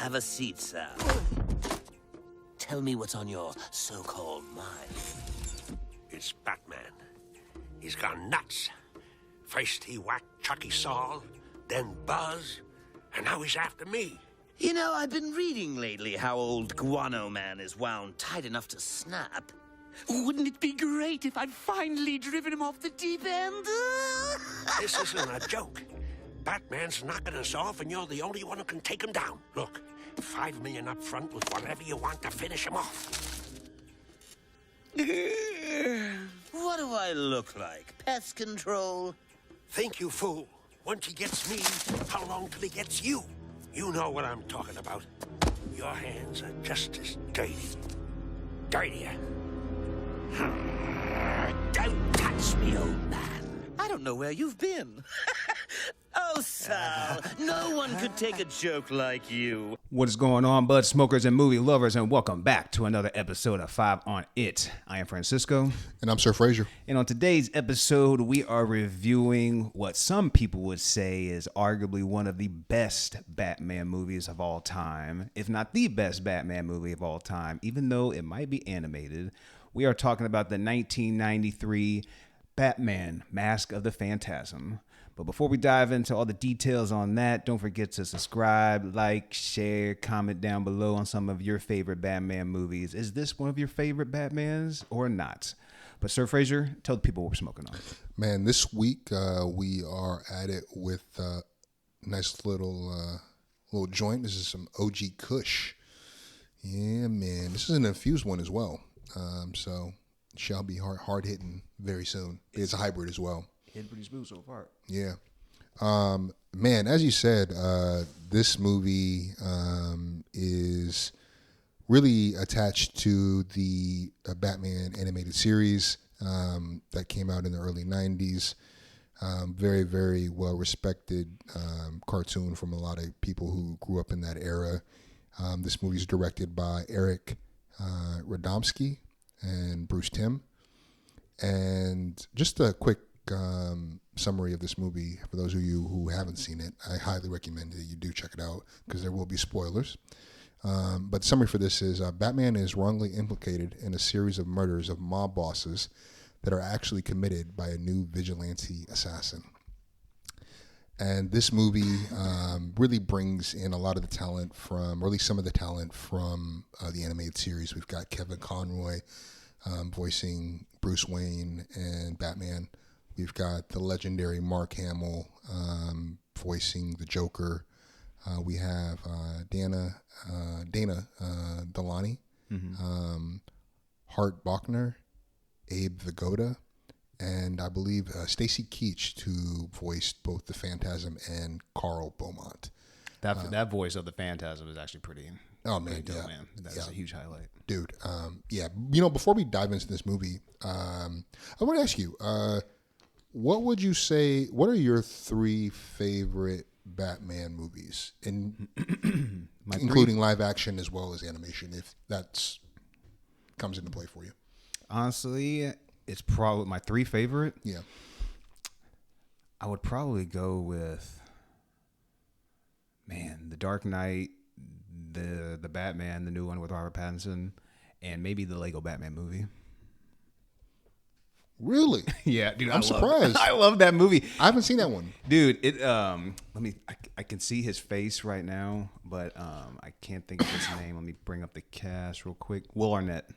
Have a seat, sir. Tell me what's on your so-called mind. It's Batman. He's gone nuts. First he whacked Chucky Saul, then Buzz, and now he's after me. You know, I've been reading lately how old Guano Man is wound tight enough to snap. Wouldn't it be great if I'd finally driven him off the deep end? This isn't a joke. Batman's knocking us off, and you're the only one who can take him down. Look, $5 million up front with whatever you want to finish him off. What do I look like? Pest control? Think, you fool. Once he gets me, how long till he gets you? You know what I'm talking about. Your hands are just as dirty. Dirtier. Don't touch me, old man. I don't know where you've been. Oh, Sal, no one could take a joke like you. What is going on, bud smokers and movie lovers, and welcome back to another episode of 5 on It. I am Francisco. And I'm Sir Frazier. And on today's episode, we are reviewing what some people would say is arguably one of the best Batman movies of all time, if not the best Batman movie of all time, even though it might be animated. We are talking about the 1993 Batman, Mask of the Phantasm. But before we dive into all the details on that, don't forget to subscribe, like, share, comment down below on some of your favorite Batman movies. Is this one of your favorite Batmans or not? But Sir Frazier, tell the people what we're smoking on. Man, this week we are at it with a nice little joint. This is some OG Kush. Yeah, man. This is an infused one as well. So it shall be hard hitting very soon. It's a hybrid as well. Hit pretty smooth so far. Yeah. Man, as you said, this movie is really attached to the Batman animated series that came out in the early 90s. Very, very well-respected cartoon from a lot of people who grew up in that era. This movie is directed by Eric Radomski and Bruce Timm. And just a quick summary of this movie for those of you who haven't seen it. I highly recommend that you do check it out because there will be spoilers. But the summary for this is Batman is wrongly implicated in a series of murders of mob bosses that are actually committed by a new vigilante assassin. And this movie really brings in a lot of the talent from, or at least some of the talent from the animated series. We've got Kevin Conroy voicing Bruce Wayne and Batman. We've got the legendary Mark Hamill voicing the Joker. We have Dana Delany, Hart Bochner, Abe Vigoda, and I believe Stacy Keach, who voiced both the Phantasm and Carl Beaumont. That voice of the Phantasm is actually pretty. Oh man, dope, yeah, man. That's a huge highlight, dude. Yeah, you know, before we dive into this movie, I want to ask you. What would you say? What are your 3 favorite Batman movies, including live action as well as animation, if that comes into play for you? Honestly, it's probably my 3 favorite. Yeah, I would probably go with, man, The Dark Knight, the Batman, the new one with Robert Pattinson, and maybe the Lego Batman movie. Really? Yeah, dude. I'm surprised. I love that movie. I haven't seen that one, dude. It I can see his face right now, but I can't think of his name. Let me bring up the cast real quick. Will Arnett,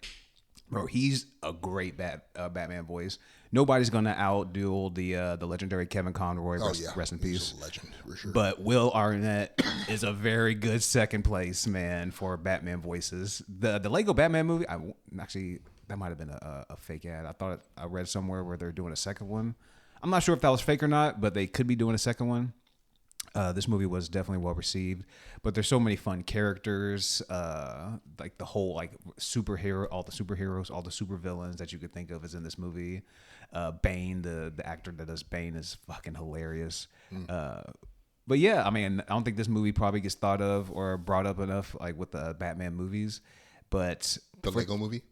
bro, he's a great Batman voice. Nobody's gonna outdo the legendary Kevin Conroy. Rest in peace. He's a legend for sure. But Will Arnett is a very good second place man for Batman voices. The Lego Batman movie, that might have been a fake ad. I read somewhere where they're doing a second one. I'm not sure if that was fake or not, but they could be doing a second one. This movie was definitely well received, but there's so many fun characters, like the whole superhero, all the superheroes, all the supervillains that you could think of is in this movie. Bane, the actor that does Bane, is fucking hilarious. But yeah, I mean, I don't think this movie probably gets thought of or brought up enough like with the Batman movies. But Lego movie.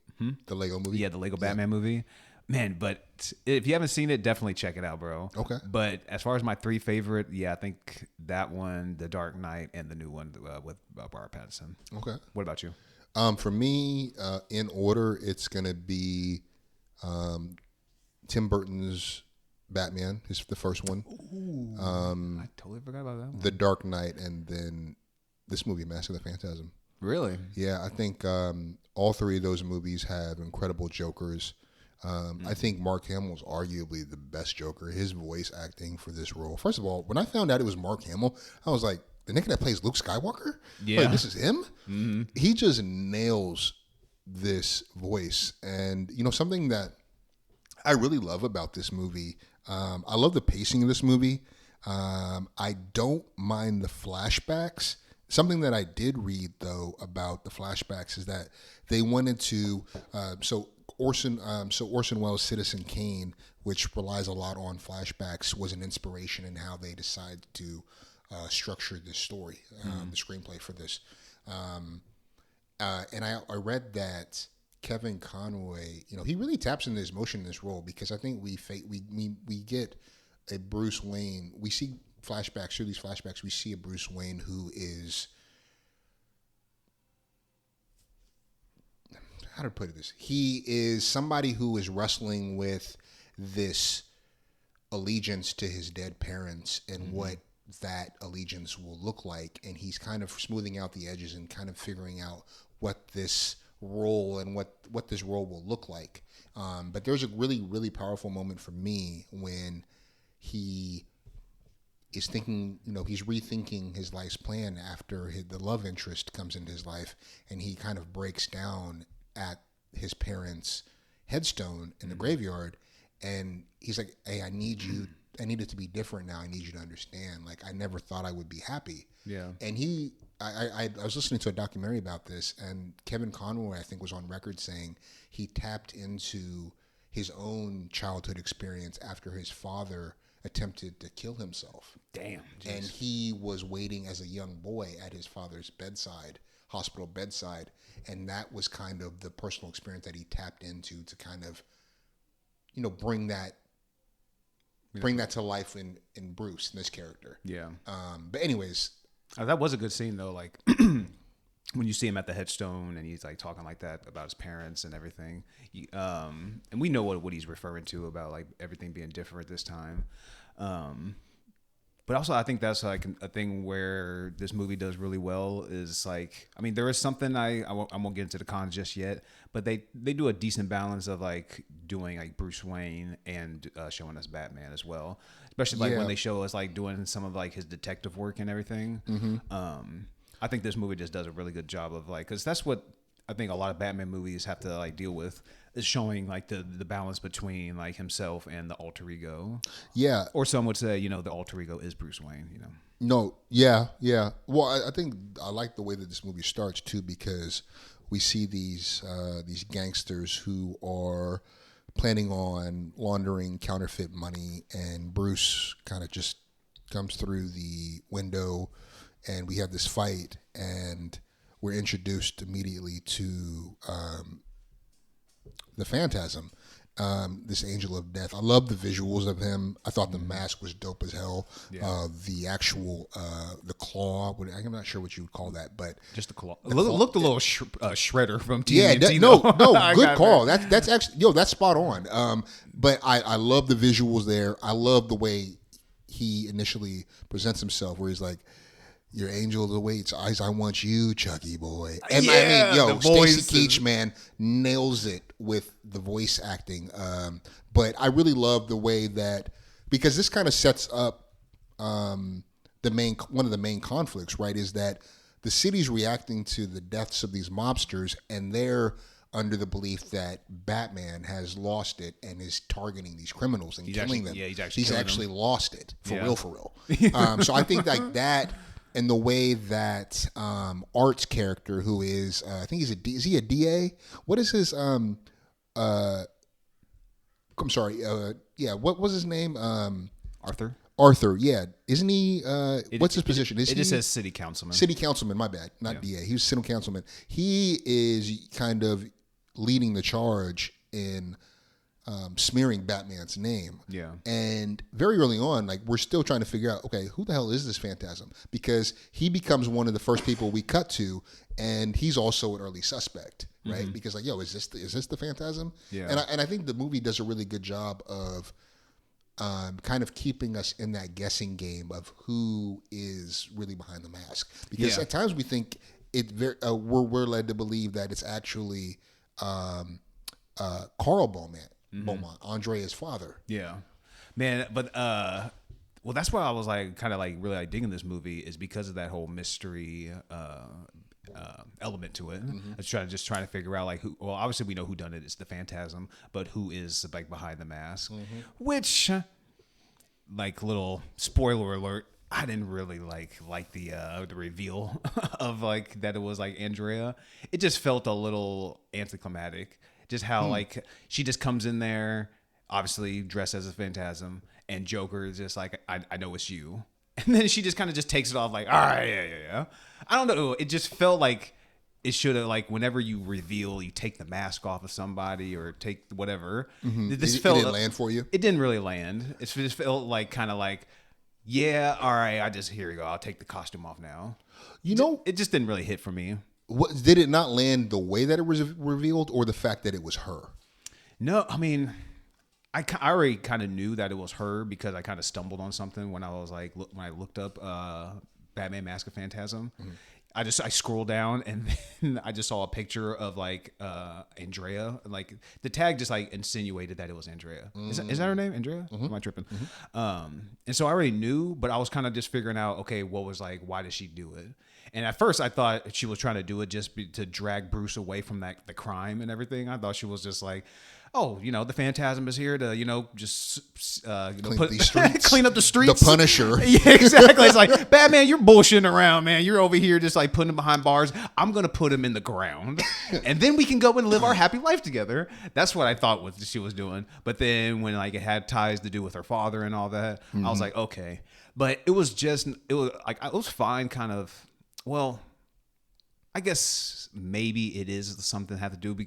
The Lego movie? Yeah, the Lego Batman movie. Man, but if you haven't seen it, definitely check it out, bro. Okay. But as far as my 3 favorite, I think that one, The Dark Knight, and the new one with Robert Pattinson. Okay. What about you? For me, in order, it's gonna be Tim Burton's Batman, the first one. I totally forgot about that one. The Dark Knight, and then this movie, Mask of the Phantasm. Really? Yeah, I think all 3 of those movies have incredible Jokers. I think Mark Hamill's arguably the best Joker. His voice acting for this role. First of all, when I found out it was Mark Hamill, I was like, the nigga that plays Luke Skywalker? Yeah. Like, this is him? Mm-hmm. He just nails this voice. And, something that I really love about this movie, I love the pacing of this movie. I don't mind the flashbacks. Something that I did read, though, about the flashbacks is that they wanted to Orson Welles' Citizen Kane, which relies a lot on flashbacks, was an inspiration in how they decided to structure this story, the screenplay for this. And I read that Kevin Conroy, he really taps into his emotion in this role, because I think we get a Bruce Wayne. We see flashbacks, through these flashbacks, we see a Bruce Wayne who is, how to put this? He is somebody who is wrestling with this allegiance to his dead parents and what that allegiance will look like. And he's kind of smoothing out the edges and kind of figuring out what this role and what this role will look like. But there's a really, really powerful moment for me when he is thinking, he's rethinking his life's plan after the love interest comes into his life, and he kind of breaks down at his parents' headstone in the graveyard, and he's like, hey, I need it to be different now. I need you to understand. Like, I never thought I would be happy. Yeah. And I was listening to a documentary about this, and Kevin Conroy, I think, was on record saying he tapped into his own childhood experience after his father attempted to kill himself. Damn. Geez. And he was waiting as a young boy at his father's hospital bedside, and that was kind of the personal experience that he tapped into to kind of, bring that to life in Bruce, in this character. Yeah. But anyways, that was a good scene though. Like when you see him at the headstone and he's like talking like that about his parents and everything. And we know what he's referring to about like everything being different this time. But also I think that's like a thing where this movie does really well is like, I mean, there is something I won't get into the cons just yet, but they do a decent balance of like doing like Bruce Wayne and showing us Batman as well. Especially like when they show us like doing some of like his detective work and everything. Mm-hmm. I think this movie just does a really good job of like, cause that's what I think a lot of Batman movies have to like deal with, is showing like the balance between like himself and the alter ego. Yeah. Or some would say, the alter ego is Bruce Wayne, No. Yeah. Yeah. Well, I think I like the way that this movie starts too, because we see these gangsters who are planning on laundering counterfeit money, and Bruce kind of just comes through the window, and we have this fight, and we're introduced immediately to the Phantasm, this angel of death. I love the visuals of him. I thought the mask was dope as hell. Yeah. The actual the claw, I'm not sure what you would call that, but just the claw. Looked a little shredder from TMNT. Yeah, no, good call. That's actually that's spot on. But I love the visuals there. I love the way he initially presents himself, where he's like, your angel awaits. I want you, Chucky boy. And Stacy Keach, man, nails it with the voice acting. But I really love the way that, because this kind of sets up one of the main conflicts, right? Is that the city's reacting to the deaths of these mobsters, and they're under the belief that Batman has lost it and is targeting these criminals and killing them. Yeah, he's actually lost it for real. So I think like that. And the way that Art's character, who is, I think is he a DA? What is his, I'm sorry, what was his name? Arthur, yeah. Isn't he, what's his position? It just says city councilman. City councilman, my bad, not DA. He was city councilman. He is kind of leading the charge in smearing Batman's name. Yeah. And very early on, like we're still trying to figure out, okay, who the hell is this Phantasm? Because he becomes one of the first people we cut to, and he's also an early suspect, right? Because like, yo, is this the Phantasm? Yeah. And I think the movie does a really good job of kind of keeping us in that guessing game of who is really behind the mask. Because at times we think we're led to believe that it's actually Carl Beaumont, Andrea's father. Yeah, man. But well, that's why I was like kind of like really like digging this movie is because of that whole mystery element to it. I was trying to figure out like who. Well, obviously we know who done it. It's the Phantasm, but who is like behind the mask? Which, like, little spoiler alert. I didn't really like the reveal of like that it was like Andrea. It just felt a little anticlimactic. Just how like she just comes in there, obviously dressed as a Phantasm, and Joker is just like, I know it's you, and then she just kind of just takes it off like, all right, yeah. I don't know. It just felt like it should have, like, whenever you reveal, you take the mask off of somebody or take whatever. It didn't land for you. It didn't really land. It just felt like kind of like, yeah, all right, here you go. I'll take the costume off now. You know, it just didn't really hit for me. Did it not land the way that it was revealed, or the fact that it was her? No, I mean, I already kind of knew that it was her because I kind of stumbled on something when I was like, when I looked up Batman Mask of Phantasm. I scrolled down and then I just saw a picture of like Andrea. Like the tag just like insinuated that it was Andrea. Is that her name? Andrea? Am I tripping? And so I already knew, but I was kind of just figuring out, okay, what was like, why did she do it? And at first I thought she was trying to do it just to drag Bruce away from the crime and everything. I thought she was just like, oh, the Phantasm is here to, just Clean up these streets. clean up the streets. The Punisher. Yeah, exactly. It's like, Batman, you're bullshitting around, man. You're over here just like putting him behind bars. I'm going to put him in the ground. And then we can go and live our happy life together. That's what I thought she was doing. But then when like it had ties to do with her father and all that, I was like, okay. But it was fine kind of, well, I guess maybe it is something that had to do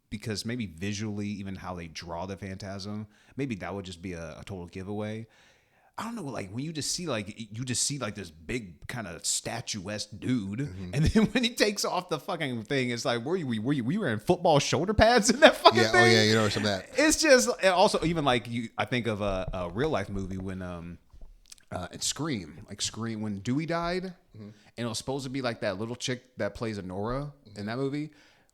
because maybe visually, even how they draw the Phantasm, maybe that would just be a total giveaway. I don't know, like when you just see like this big kind of statuesque dude, and then when he takes off the fucking thing, it's like, were you wearing football shoulder pads in that fucking thing? Oh yeah, some of that. It's just, and also even like I think of a real life movie when it's Scream when Dewey died, and it was supposed to be like that little chick that plays Nora in that movie,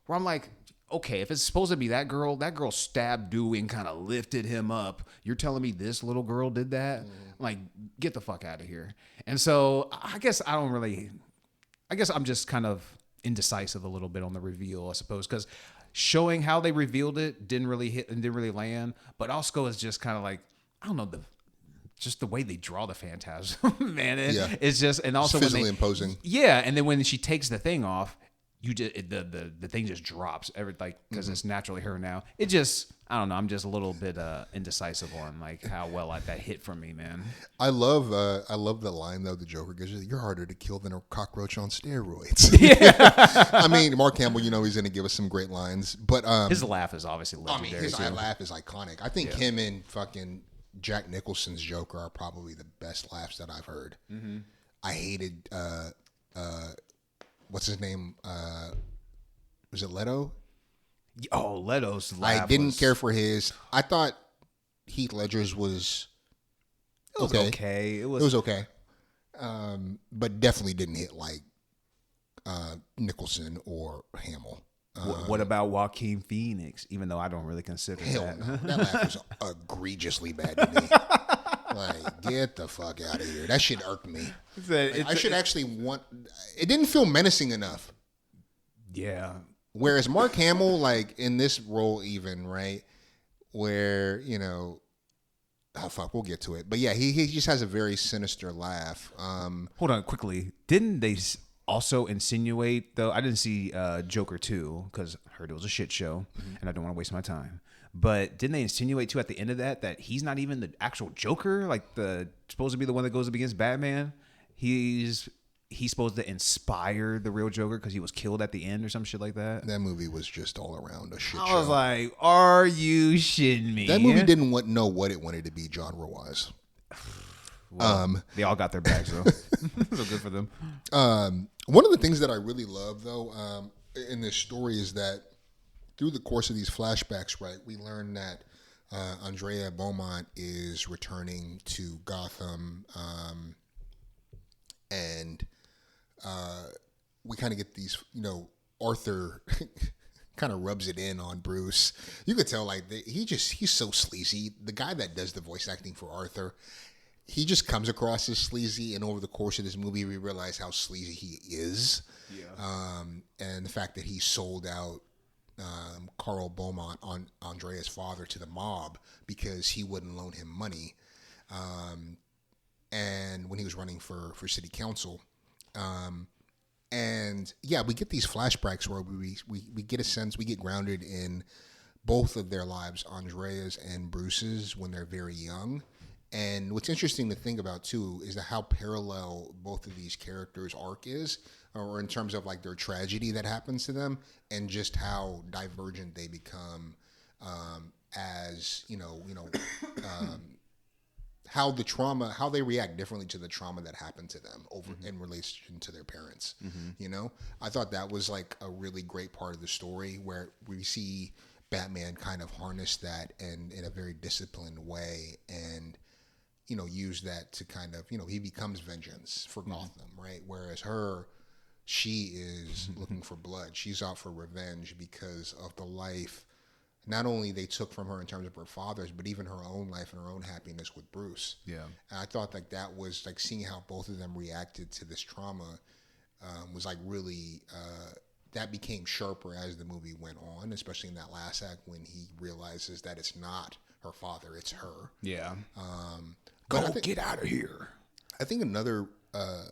where I'm like, okay, if it's supposed to be that girl stabbed Dewey and kind of lifted him up. You're telling me this little girl did that? Like, get the fuck out of here. And so I guess I'm just kind of indecisive a little bit on the reveal, I suppose, because showing how they revealed it didn't really hit and didn't really land. But also it's just kind of like, I don't know, just the way they draw the Phantasm, man. It's just, and also it's physically imposing. Yeah, and then when she takes the thing off, the thing just drops because it's naturally her now. It just, I don't know. I'm just a little bit indecisive on like how well that hit for me, man. I love the line though the Joker gives you. You're harder to kill than a cockroach on steroids. Yeah. I mean, Mark Hamill, he's going to give us some great lines, but his laugh is obviously legendary. His laugh is iconic. I think him and fucking Jack Nicholson's Joker are probably the best laughs that I've heard. I hated. What's his name? Was it Leto? Oh, Leto's laugh. I didn't care for his. I thought Heath Ledger's was okay. It was okay. But definitely didn't hit like Nicholson or Hamill. What about Joaquin Phoenix? Even though I don't really consider that. No. That laugh was egregiously bad to me. Like, get the fuck out of here. That shit irked me. I should actually want... It didn't feel menacing enough. Yeah. Whereas Mark Hamill, like, in this role even, right, where, oh, fuck, we'll get to it. But yeah, he just has a very sinister laugh. Hold on, quickly. Didn't they also insinuate, though? I didn't see Joker 2, because I heard it was a shit show, and I don't want to waste my time. But didn't they insinuate too at the end of that he's not even the actual Joker, like supposed to be the one that goes up against Batman? He's he's supposed to inspire the real Joker because he was killed at the end or some shit like that. That movie was just all around a shit show. I was like, are you shitting me? That movie didn't know what it wanted to be genre-wise. Well, they all got their bags though. So good for them. One of the things that I really love though in this story is that through the course of these flashbacks, right, we learn that Andrea Beaumont is returning to Gotham, and we kind of get these, Arthur kind of rubs it in on Bruce. You could tell like he's so sleazy. The guy that does the voice acting for Arthur, he just comes across as sleazy, and over the course of this movie, we realize how sleazy he is. Yeah. And the fact that he sold out Carl Beaumont, Andrea's father, to the mob because he wouldn't loan him money. And when he was running for city council. And yeah, we get these flashbacks where we get a sense, we get grounded in both of their lives, Andrea's and Bruce's, when they're very young. And what's interesting to think about too is that how parallel both of these characters' arc is, or in terms of like their tragedy that happens to them, and just how divergent they become as how they react differently to the trauma that happened to them in relation to their parents. I thought that was like a really great part of the story where we see Batman kind of harness that and in a very disciplined way and use that to kind of, he becomes vengeance for Gotham, right? Whereas she is looking for blood. She's out for revenge because of the life not only they took from her in terms of her father's, but even her own life and her own happiness with Bruce. Yeah. And I thought like that was like seeing how both of them reacted to this trauma was like really, that became sharper as the movie went on, especially in that last act when he realizes that it's not her father, it's her. Yeah. Get out of here. I think another, I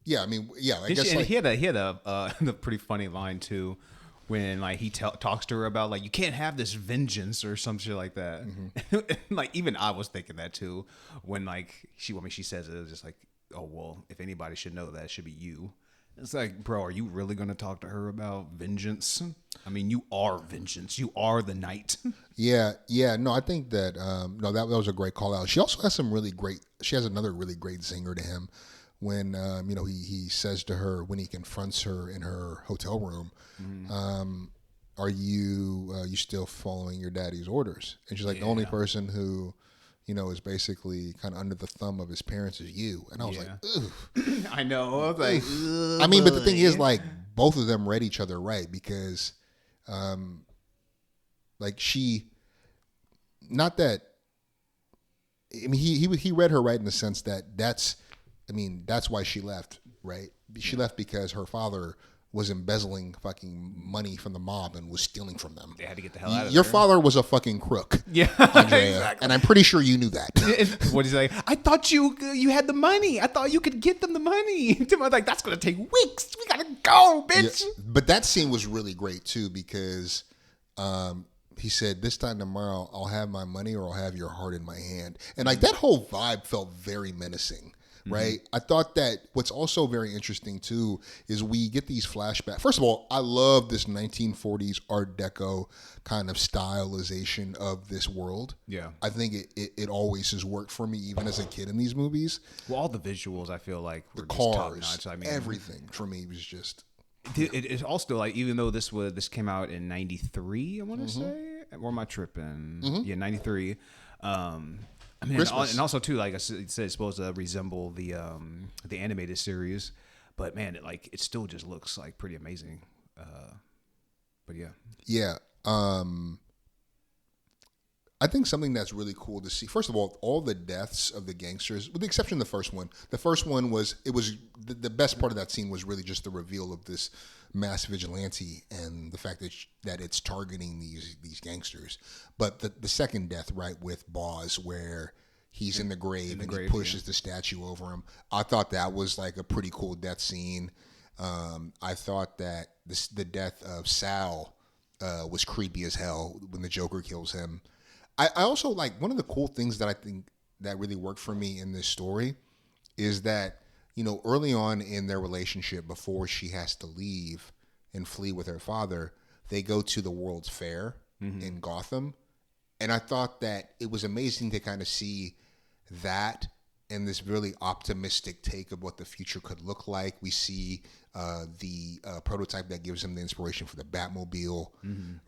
guess he had a pretty funny line too, when like he talks to her about like you can't have this vengeance or some shit like that. Like even I was thinking that too when like she says it was just like, oh well, if anybody should know that, it should be you. It's like, bro, are you really going to talk to her about vengeance? I mean, you are vengeance. You are the knight. Yeah. No, I think that, that was a great call out. She also has she has another really great zinger to him when, he says to her when he confronts her in her hotel room, are you still following your daddy's orders? And she's like, the only person who, is basically kind of under the thumb of his parents is you. And I was like, ugh. I know. I was like, ugh, I mean, but the thing is, like, both of them read each other right because, like, not that, I mean, he read her right in the sense that that's why she left, right? She left because her father was embezzling fucking money from the mob and was stealing from them. They had to get the hell out of there. Your father was a fucking crook. Yeah, Andrea, exactly. And I'm pretty sure you knew that. What he's like, I thought you had the money. I thought you could get them the money. Tim was like, that's going to take weeks. We got to go, bitch. Yeah, but that scene was really great too because he said, this time tomorrow, I'll have my money or I'll have your heart in my hand. And like that whole vibe felt very menacing. Right. I thought that what's also very interesting too is we get these flashbacks. First of all, I love this 1940s Art Deco kind of stylization of this world. Yeah, I think it always has worked for me, even as a kid in these movies. Well, all the visuals I feel like were the cars, top-notch. I mean, everything for me was just. It's also like even though this came out in '93, I want to say, or am I tripping? Yeah, '93. I mean, and also too, like I said, it's supposed to resemble the animated series, but man, it still just looks like pretty amazing. But yeah, I think something that's really cool to see. First of all the deaths of the gangsters, with the exception of the first one. The first one was the best part of that scene was really just the reveal of this mass vigilante and the fact that it's targeting these gangsters. But the second death, right, with Boz, where he's in the grave and he pushes the statue over him. I thought that was like a pretty cool death scene. I thought that the death of Sal was creepy as hell when the Joker kills him. I also like one of the cool things that I think that really worked for me in this story is that early on in their relationship, before she has to leave and flee with her father, they go to the World's Fair in Gotham. And I thought that it was amazing to kind of see that and this really optimistic take of what the future could look like. We see the prototype that gives him the inspiration for the Batmobile,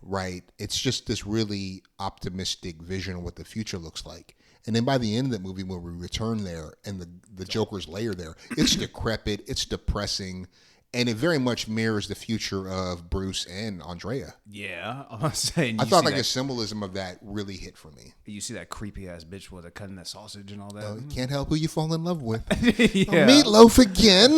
right? It's just this really optimistic vision of what the future looks like. And then by the end of that movie, when we return there and the Joker's lair there, it's decrepit, it's depressing, and it very much mirrors the future of Bruce and Andrea. Yeah, I'm saying. I thought like the symbolism of that really hit for me. You see that creepy ass bitch with cutting that sausage and all that. You can't help who you fall in love with. Yeah. Meatloaf again.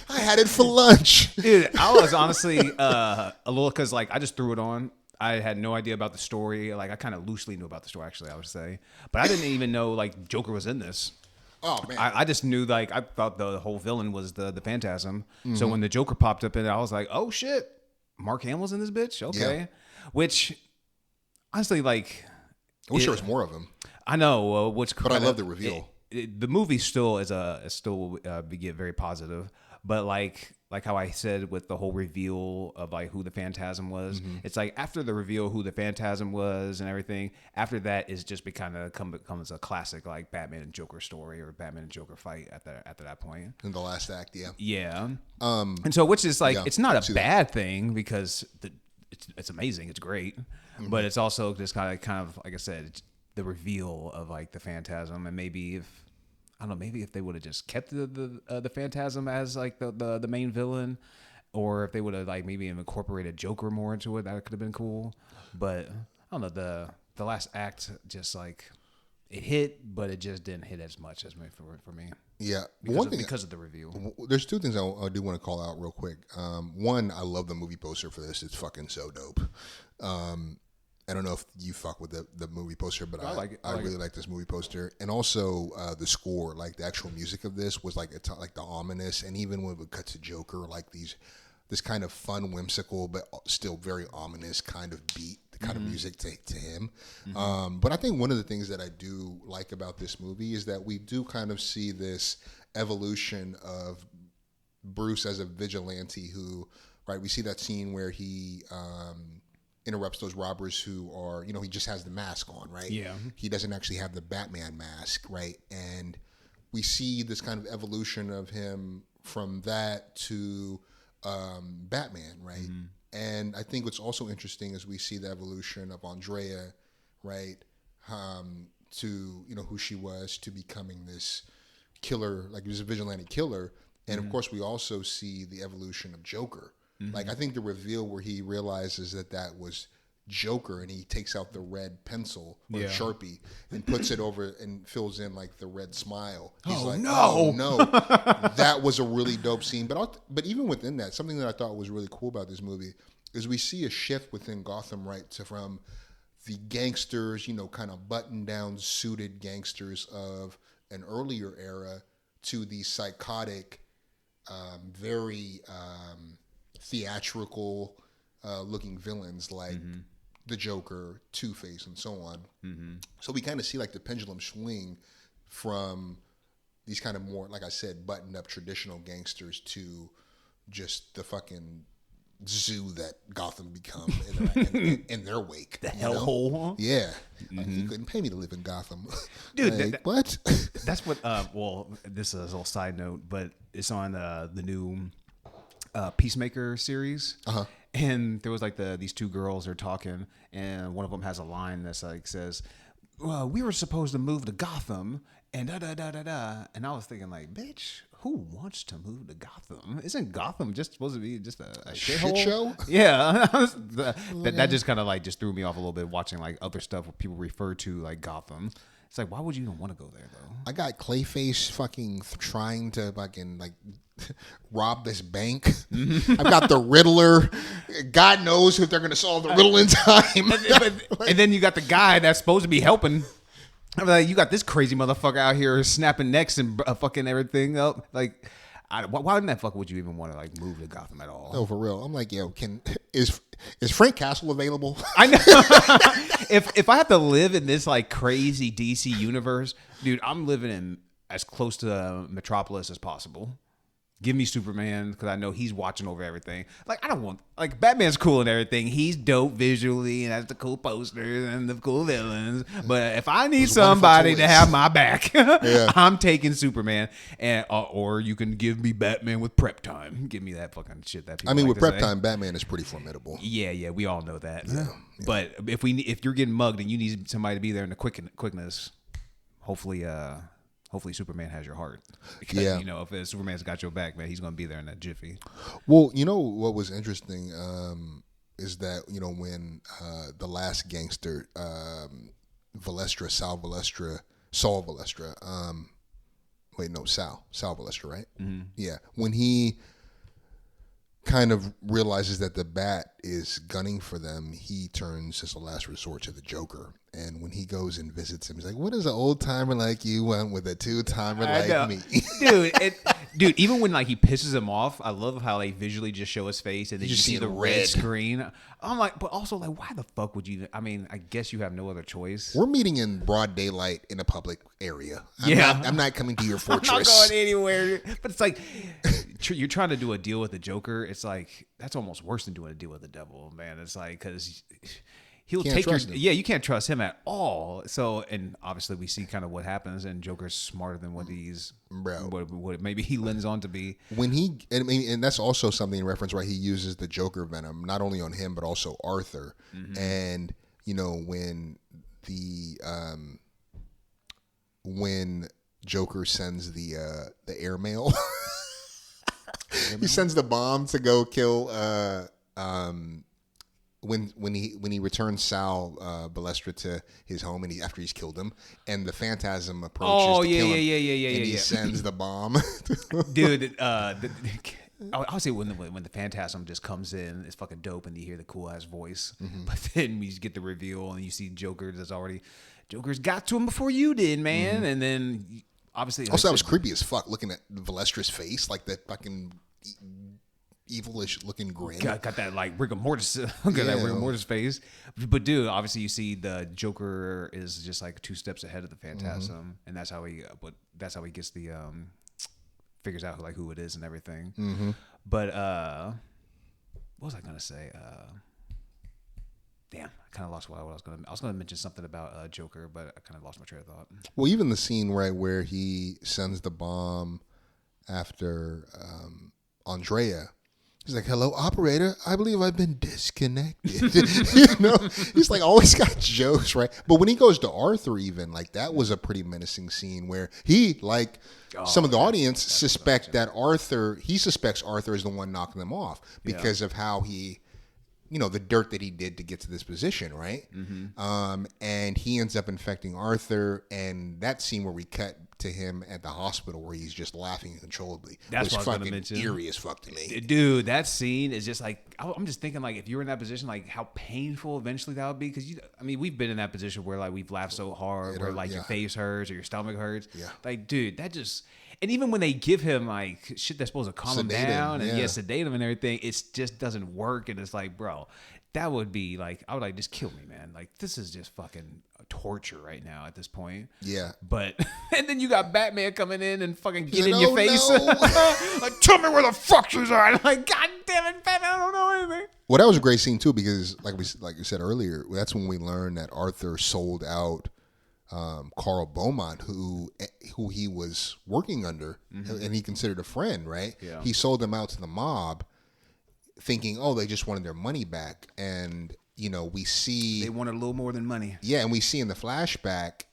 I had it for lunch. Dude, I was honestly a little, because like I just threw it on. I had no idea about the story. Like I kind of loosely knew about the story, actually, I would say, but I didn't even know like Joker was in this. Oh man! I just knew, like, I thought the whole villain was the Phantasm. So when the Joker popped up in it, I was like, oh shit, Mark Hamill's in this bitch. Okay, Yeah. Which honestly, like, I wish there was more of him. I know But I love the reveal. The movie still get very positive, but like how I said with the whole reveal of like who the Phantasm was, it's like after the reveal who the Phantasm was and everything, after that is just becomes a classic like Batman and Joker story or Batman and Joker fight after that point. In the last act, yeah. Yeah. And so, which is like, yeah, it's not a that. bad thing because it's amazing, it's great, but it's also just kind of like I said, it's the reveal of like the Phantasm, and maybe if they would have just kept the Phantasm as like the main villain, or if they would have like maybe incorporated Joker more into it, that could have been cool. But I don't know, the last act just like it hit, but it just didn't hit as much as for me. Yeah, because of the reveal. There's two things I do want to call out real quick. One, I love the movie poster for this. It's fucking so dope. I don't know if you fuck with the movie poster, but I like it. I really like this movie poster, and also the score, like the actual music of this was like like the ominous, and even when it would cut to Joker, like this kind of fun, whimsical, but still very ominous kind of beat, the kind of music to him. But I think one of the things that I do like about this movie is that we do kind of see this evolution of Bruce as a vigilante who, right? We see that scene where he interrupts those robbers who are, he just has the mask on, right? Yeah. He doesn't actually have the Batman mask, right? And we see this kind of evolution of him from that to Batman, right? And I think what's also interesting is we see the evolution of Andrea, right? To, who she was, to becoming this killer, like he was a vigilante killer. And of course, we also see the evolution of Joker. Like, I think the reveal where he realizes that was Joker, and he takes out the red pencil or Sharpie and puts it over and fills in like the red smile. He's oh no, that was a really dope scene. But even within that, something that I thought was really cool about this movie is we see a shift within Gotham, right, from the gangsters, kind of button down, suited gangsters of an earlier era to the psychotic, very theatrical looking villains like the Joker, Two-Face, and so on. So we kind of see like the pendulum swing from these kind of more, like I said, buttoned up traditional gangsters to just the fucking zoo that Gotham become in their wake. The hellhole. Yeah. Like, you couldn't pay me to live in Gotham. Dude, like, what? That's what, well, this is a little side note, but it's on the new Peacemaker series. And there was like these two girls are talking, and one of them has a line that's like says, well, we were supposed to move to Gotham and da. And I was thinking like, bitch, who wants to move to Gotham? Isn't Gotham just supposed to be just a shit show? Yeah. that just kind of like just threw me off a little bit watching like other stuff where people refer to like Gotham. It's like, why would you even want to go there though? I got Clayface fucking trying to fucking like rob this bank. I've got the Riddler. God knows if they're going to solve the riddle in time. And then you got the guy that's supposed to be helping. I'm like, you got this crazy motherfucker out here snapping necks and fucking everything up. Like, why in that fuck would you even want to like move to Gotham at all? No, for real. I'm like, yo, is Frank Castle available? I know. If I have to live in this like crazy DC universe, dude, I'm living in as close to Metropolis as possible. Give me Superman because I know he's watching over everything. Like I don't want like Batman's cool and everything. He's dope visually and has the cool posters and the cool villains. But if I need somebody to have my back, I'm taking Superman. And or you can give me Batman with prep time. Give me that fucking shit. That people with prep time, Batman is pretty formidable. Yeah, we all know that. Yeah. But if you're getting mugged and you need somebody to be there in the quickness, hopefully Superman has your heart. Because, if Superman's got your back, man, he's going to be there in that jiffy. Well, what was interesting is that, when the last gangster, Saul Valestra, Sal Valestra, right? Mm-hmm. Yeah. When he kind of realizes that the Bat is gunning for them, he turns as a last resort to the Joker. And when he goes and visits him, he's like, what does an old timer like you want with a two-timer like me? Dude, even when like he pisses him off, I love how they visually just show his face and then you see the red screen. I'm like, but also like, why the fuck would you? I mean, I guess you have no other choice. We're meeting in broad daylight in a public area. I'm not coming to your fortress. I'm not going anywhere. But it's like you're trying to do a deal with the Joker. It's like that's almost worse than doing a deal with the devil, man. It's like because he'll take your you can't trust him at all. So and obviously we see kind of what happens, and Joker's smarter than what he's what maybe he lends on to be. And that's also something in reference, right? He uses the Joker venom not only on him but also Arthur. Mm-hmm. And when Joker sends the airmail, he sends the bomb to go kill. When he returns Sal Balestra to his home and after he's killed him, and the Phantasm approaches to kill him, and he sends the bomb. Dude, I would say when the Phantasm just comes in, it's fucking dope, and you hear the cool ass voice. Mm-hmm. But then we get the reveal, and you see Joker's got to him before you did, man. Mm-hmm. And then obviously, also that was creepy as fuck, looking at Valestra's face, like that fucking evilish looking grin. Got that like rigor mortis, that rigor mortis face. But dude, obviously you see the Joker is just like 2 steps ahead of the Phantasm, mm-hmm. and that's how he gets the figures out like who it is and everything. Mm-hmm. But what was I gonna say? Damn, I kind of lost what I was gonna mention something about Joker, but I kind of lost my train of thought. Well, even the scene right where he sends the bomb after Andrea. He's like, hello, operator. I believe I've been disconnected. He's like always got jokes, right? But when he goes to Arthur, even like that was a pretty menacing scene where he, like some of the audience, suspects Arthur is the one knocking them off because of how he, the dirt that he did to get to this position, right? Mm-hmm. And he ends up infecting Arthur, and that scene where we cut to him at the hospital where he's just laughing uncontrollably. That's what I was going to mention. Eerie as fuck to me. Dude, that scene is just like, I'm just thinking like if you were in that position, like how painful eventually that would be. Because we've been in that position where like we've laughed so hard where like your face hurts or your stomach hurts. Yeah. Like, dude, that just... And even when they give him like shit that's supposed to calm him down and sedate him and everything, it just doesn't work. And it's like, bro, that would be like, I would like, just kill me, man. Like, this is just fucking torture right now at this point. Yeah. But, and then you got Batman coming in and fucking get in your face. No. Like, tell me where the fuck you are. I'm like, God damn it, Batman, I don't know anything. Well, that was a great scene too, because like you said earlier, that's when we learned that Arthur sold out Carl Beaumont, who he was working under, mm-hmm. and he considered a friend, right? Yeah. He sold him out to the mob, thinking, oh, they just wanted their money back. And, we see... They wanted a little more than money. Yeah, and we see in the flashback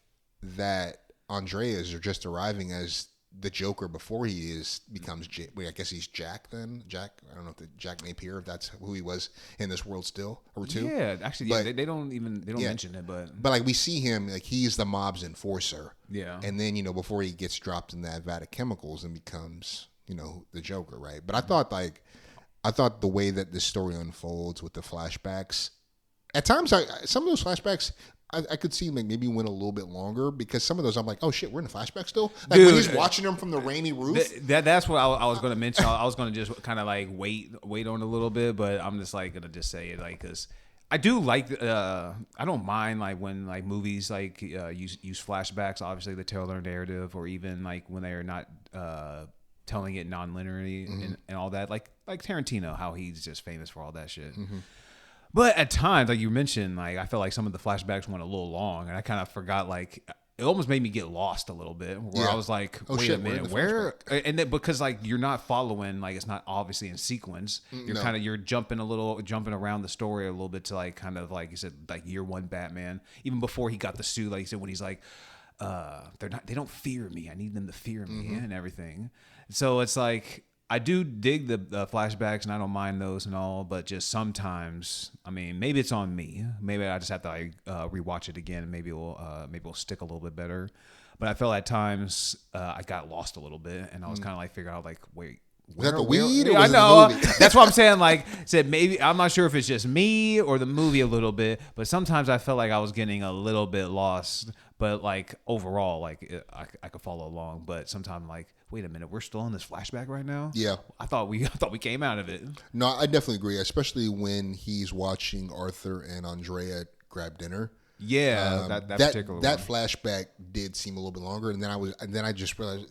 that Andreas are just arriving as the Joker before he becomes... I guess he's Jack then? Jack? I don't know if Jack Napier, if that's who he was in this world still, or two. Yeah, actually, they don't mention it, but like we see him, like he's the mob's enforcer. Yeah. And then, before he gets dropped in that vat of chemicals and becomes, the Joker, right? But I thought the way that this story unfolds with the flashbacks, at times, some of those flashbacks, I could see maybe went a little bit longer, because some of those I'm like, oh shit, we're in the flashback still? Like, dude, when he's watching them from the rainy roof? That's what I was going to mention. I was going to just kind of like wait on a little bit, but I'm just like going to just say it, like, because I do like. I don't mind like when like movies like use flashbacks, obviously to tell their narrative, or even like when they are not telling it non-linearly and all that. Like Tarantino, how he's just famous for all that shit. But at times, like you mentioned, like I felt like some of the flashbacks went a little long, and I kind of forgot. Like it almost made me get lost a little bit, where I was like, "Wait a minute, where?" And then, because like you're not following, like it's not obviously in sequence. You're jumping around the story a little bit to like kind of like you said, like year one Batman, even before he got the suit. Like you said, when he's like, they don't fear me. I need them to fear me and everything. So it's like. I do dig the flashbacks, and I don't mind those and all, but just sometimes, I mean, maybe it's on me. Maybe I just have to like rewatch it again, and maybe it'll stick a little bit better. But I felt at times I got lost a little bit, and I was kind of like figuring out like, wait. Was that the weed? Or was I know. It the movie? That's what I'm saying. Like, said maybe I'm not sure if it's just me or the movie a little bit, but sometimes I felt like I was getting a little bit lost. But like overall, like I could follow along. But sometimes like, wait a minute, we're still in this flashback right now. Yeah, I thought we came out of it. No, I definitely agree, especially when he's watching Arthur and Andrea grab dinner. Yeah, that particular that one. flashback did seem a little bit longer, and then I just realized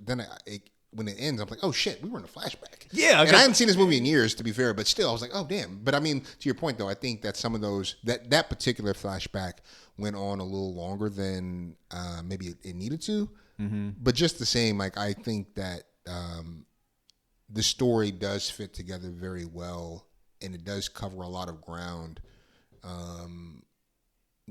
when it ends, I'm like, oh shit, we were in a flashback. Yeah, and I hadn't seen this movie in years, to be fair, but still, I was like, oh damn. But I mean, to your point though, I think that some of those that particular flashback went on a little longer than maybe it needed to. But just the same, like I think that the story does fit together very well, and it does cover a lot of ground.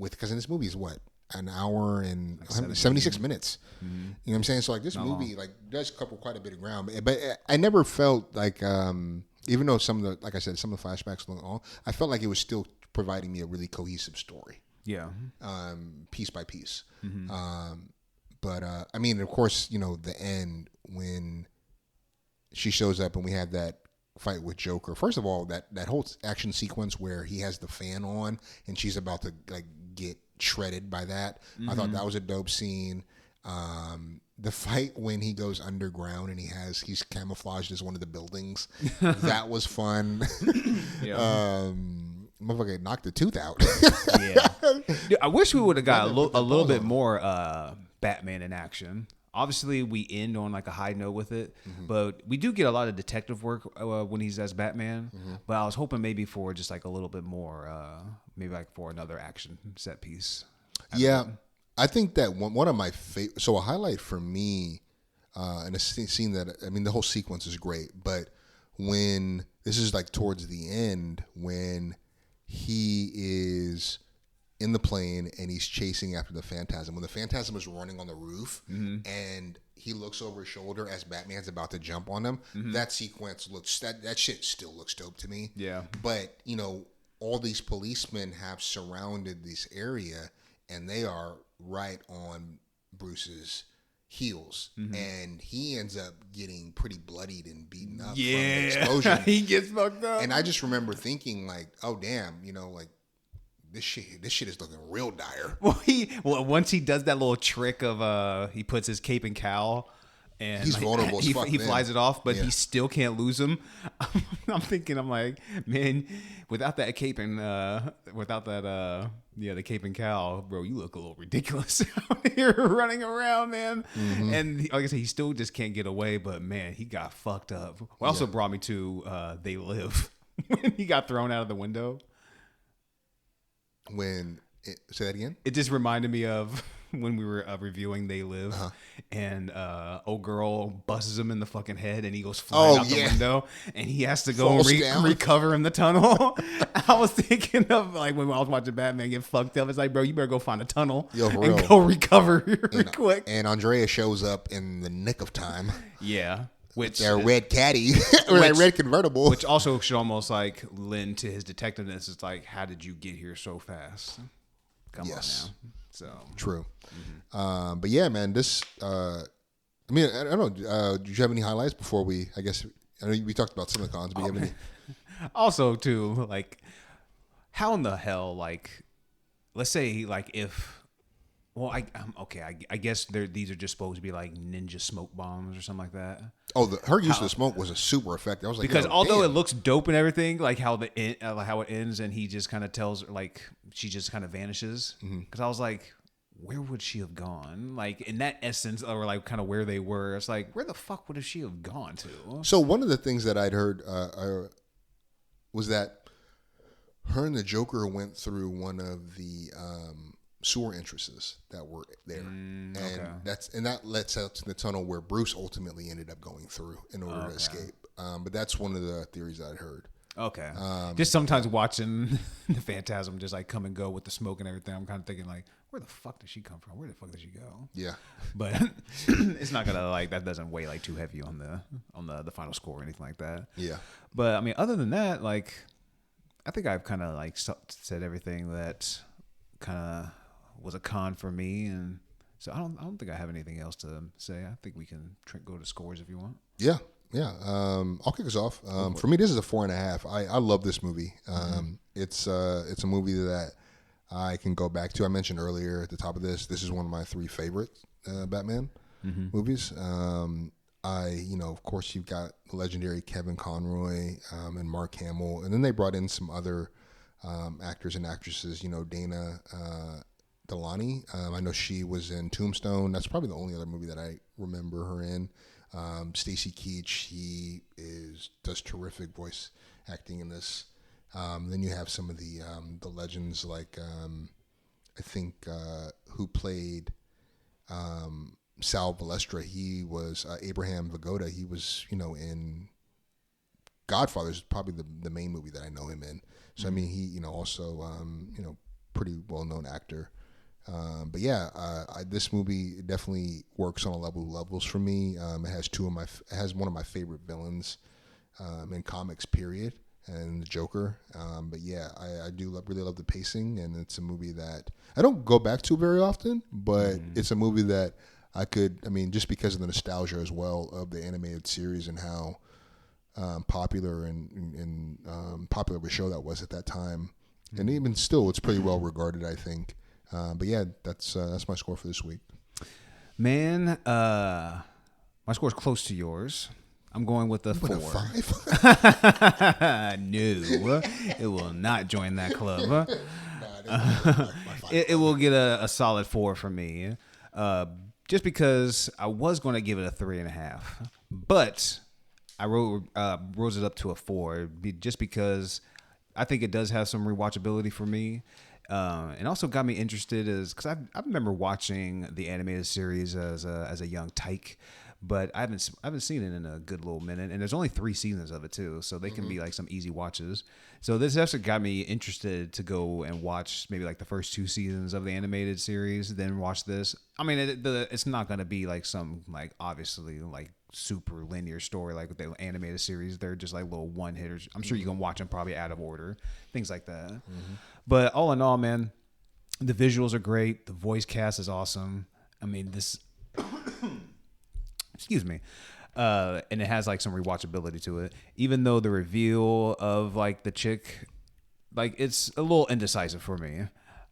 Because in this movie is what, an hour and 76 minutes. You know what I'm saying? So like this movie like does cover quite a bit of ground, but I never felt like even though some of the, like I said, some of the flashbacks were long, I felt like it was still providing me a really cohesive story. Yeah. Piece by piece. But I mean, of course, you know, the end when she shows up and we have that fight with Joker. First of all, that whole action sequence where he has the fan on and she's about to like get shredded by that. I thought that was a dope scene. The fight when he goes underground and he's camouflaged as one of the buildings. That was fun. Motherfucker knocked the tooth out. Dude, I wish we would have got a little bit more Batman in action. Obviously, we end on like a high note with it, but we do get a lot of detective work when he's as Batman. But I was hoping maybe for just like a little bit more, maybe like for another action set piece. Yeah, I think that one of my favorite. So a highlight for me, and a scene that I mean, the whole sequence is great, but when this is like towards the end when he is in the plane and he's chasing after the Phantasm. When the Phantasm is running on the roof and he looks over his shoulder as Batman's about to jump on him, that sequence looks, that shit still looks dope to me. Yeah. But, you know, all these policemen have surrounded this area and they are right on Bruce's heels. And he ends up getting pretty bloodied and beaten up from the explosion. He gets fucked up. And I just remember thinking like, oh damn, you know, like, this shit is looking real dire. Well, once he does that little trick of he puts his cape and cowl, and he's vulnerable as fuck. He flies it off, but he still can't lose him. I'm thinking, I'm like, man, without that cape and the cape and cowl, bro, you look a little ridiculous out here running around, man. And like I said, he still just can't get away. But man, he got fucked up. What also brought me to They Live when he got thrown out of the window. Say that again? It just reminded me of when we were reviewing They Live, and old girl busts him in the fucking head, and he goes flying out the window, and he has to go recover in the tunnel. I was thinking of like when I was watching Batman get fucked up. It's like, bro, you better go find a tunnel and go recover real quick. And Andrea shows up in the nick of time. Yeah. Which their red caddy or that red convertible, which also should almost like lend to his detectiveness. It's like, how did you get here so fast? Come on now. So true. But yeah, man, this. I mean, I don't know. Did you have any highlights before we? I guess I know we talked about some of the cons, but you have any? Also, too, like, how in the hell, like, let's say, like, if Well, okay. I guess these are just supposed to be like ninja smoke bombs or something like that. Oh, her use of the smoke was a super effective. I was like, Because although damn. it looks dope and everything, like how how it ends, and he just kind of tells her, like, she just kind of vanishes. Because I was like, where would she have gone? Like in that essence, or like kind of where they were. It's like, where the fuck would she have gone to? So one of the things that I'd heard was that her and the Joker went through one of the sewer entrances that were there, and that lets out to the tunnel where Bruce ultimately ended up going through in order to escape. But that's one of the theories I'd heard. Okay. Just sometimes watching the Phantasm just like come and go with the smoke and everything, I'm kind of thinking like, where the fuck did she come from? Where the fuck did she go? Yeah. But it's not gonna like that doesn't weigh like too heavy on the final score or anything like that. Yeah. But I mean, other than that, like, I think I've kind of like said everything that kind of was a con for me, and so I don't think I have anything else to say. I think we can go to scores if you want. Yeah. Yeah, I'll kick us off. For me, this is a 4.5. I love this movie. It's a movie that I can go back to. I mentioned earlier at the top of this is one of my 3 favorite Batman movies. Of course, you've got the legendary Kevin Conroy and Mark Hamill, and then they brought in some other actors and actresses. Dana Delany. I know she was in Tombstone. That's probably the only other movie that I remember her in. Stacy Keach, he does terrific voice acting in this. Then you have some of the legends like I think who played Sal Balestra. He was Abraham Vigoda. He was in Godfather is probably the main movie that I know him in. So I mean he also pretty well known actor. But yeah, this movie definitely works on a levels for me. It has one of my favorite villains in comics, period, and the Joker. But yeah, I do really love the pacing, and it's a movie that I don't go back to very often, but it's a movie that just because of the nostalgia as well of the animated series and how popular and popular of a show that was at that time, and even still, it's pretty well regarded, I think. But yeah, that's my score for this week. Man, my score is close to yours. I'm going with a 4. A 5? No, it will not join that club. It will get a solid 4 from me. Just because I was going to give it a 3.5, but I rose it up to a 4 just because I think it does have some rewatchability for me. And also got me interested is because I remember watching the animated series as a young tyke, but I haven't seen it in a good little minute, and there's only 3 seasons of it too, so they can be like some easy watches. So this actually got me interested to go and watch maybe like the first 2 seasons of the animated series, then watch this. I mean, it's not gonna be like some like obviously like super linear story like with the animated series. They're just like little one hitters. I'm sure you can watch them probably out of order, things like that. But all in all, man, the visuals are great. The voice cast is awesome. I mean, this excuse me. And it has like some rewatchability to it, even though the reveal of like the chick, like it's a little indecisive for me.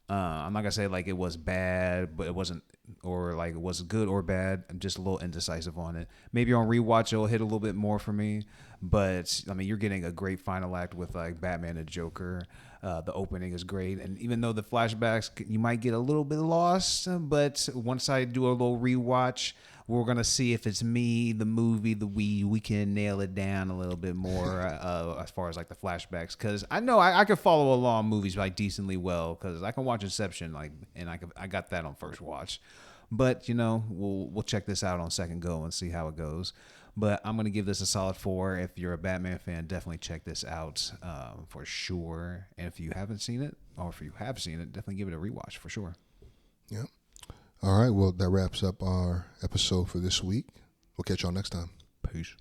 I'm not gonna say like it was bad, but it wasn't, or like it was good or bad. I'm just a little indecisive on it. Maybe on rewatch it'll hit a little bit more for me. But I mean, you're getting a great final act with like Batman and Joker. The opening is great, and even though the flashbacks you might get a little bit lost, but once I do a little rewatch, we're gonna see if it's me, the movie, we can nail it down a little bit more as far as like the flashbacks, because I know I can follow along movies like decently well, because I can watch Inception like, and I got that on first watch, but we'll check this out on second go and see how it goes. But I'm going to give this a solid 4. If you're a Batman fan, definitely check this out for sure. And if you haven't seen it, or if you have seen it, definitely give it a rewatch for sure. Yep. All right. Well, that wraps up our episode for this week. We'll catch y'all next time. Peace.